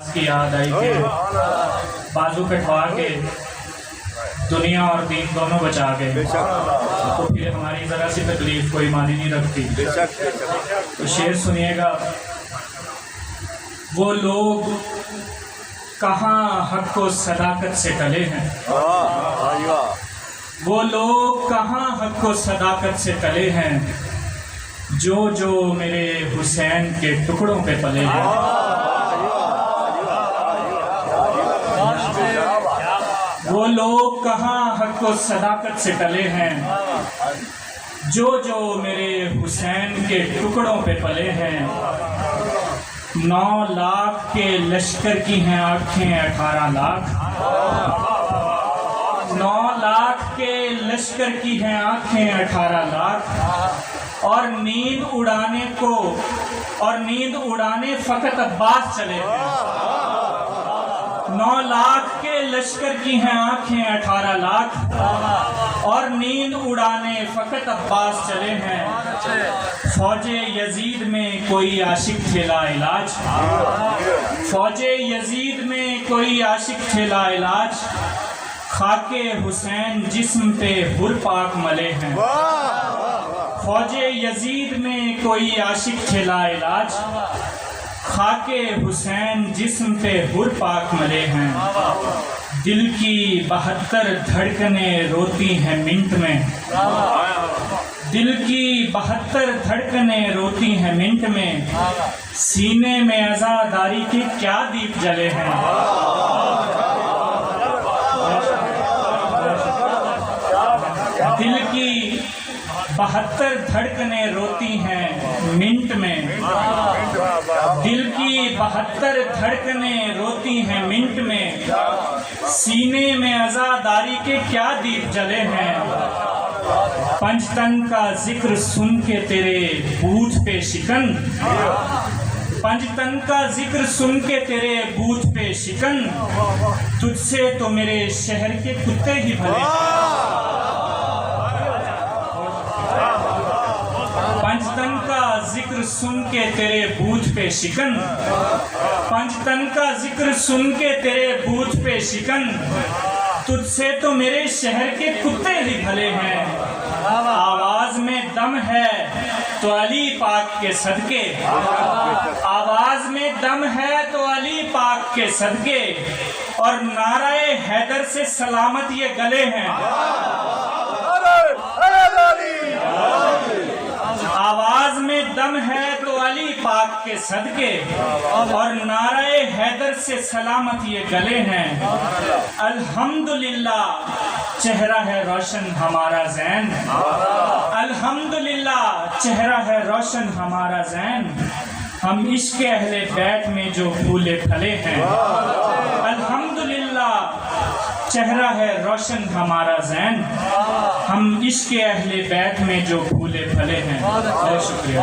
की याद आई कि बाजू कटवा के दुनिया और दीन दोनों बचा गए, तो फिर हमारी ज़रा सी तकलीफ कोई मानी नहीं रखती। तो शेर सुनिएगा। वो लोग कहाँ हक को सदाकत से टले हैं, वो लोग कहाँ हक को सदाकत से टले हैं, जो जो मेरे हुसैन के टुकड़ों पे पले हैं। वो लोग कहाँ हक को सदाकत से टले हैं, जो जो मेरे हुसैन के टुकड़ों पे पले हैं। 9 लाख के लश्कर की हैं आँखें 18 लाख, 9 लाख के लश्कर की हैं आँखें 18 लाख। और नींद उड़ाने फकत अब्बास चले हैं। 9 लाख के लश्कर की हैं आँखें 18 लाख, और नींद उड़ाने फकत अब्बास चले हैं। फौजे यजीद में कोई आशिक ठेला इलाज, फौजे यजीद में कोई आशिक ठेला इलाज, खाके हुसैन जिस्म पे हुर पाक मले हैं। फौजे यजीद में कोई आशिक ठेला इलाज, खाके हुसैन जिस्म पे हुर पाक मले हैं। दिल की 72 धड़कनें रोती हैं मिनट में, दिल की 72 धड़कनें रोती हैं मिनट में। सीने में आज़ादारी के क्या दीप जले हैं। दिल की 72 धड़कनें रोती हैं मिनट में, दिल की 72 धड़कनें रोती हैं मिनट में। सीने में आज़ादारी के क्या दीप जले हैं। पंचतन का जिक्र सुन के तेरे बूथ पे शिकन, पंचतन का जिक्र सुन के तेरे बूथ पे शिकन, तुझसे तो मेरे शहर के कुत्ते ही भले। पंचतन का जिक्र सुन के तेरे बूथ पे शिकन, पंचतन का जिक्र सुन के तेरे बूथ पे शिकन, तुझसे तो मेरे शहर के कुत्ते ही भले हैं। आवाज में दम है तो अली पाक के सदके, आवाज में दम है तो अली पाक के सदके, और नाराए हैदर से सलामत ये गले हैं। आवाज में दम है तो अली पाक के सदके, और नाराए हैदर से सलामत ये गले हैं। अल्हम्दुलिल्लाह चेहरा है रोशन हमारा ज़ैन, अल्हम्दुलिल्लाह चेहरा है रोशन हमारा ज़ैन। हम इश्क़ अहले बैत में जो फूले फले हैं। अल्हम्दुलिल्लाह चेहरा है रोशन हमारा ज़ैन, हम इश्क़ अहले बैत में जो फूले फले हैं। बहुत शुक्रिया।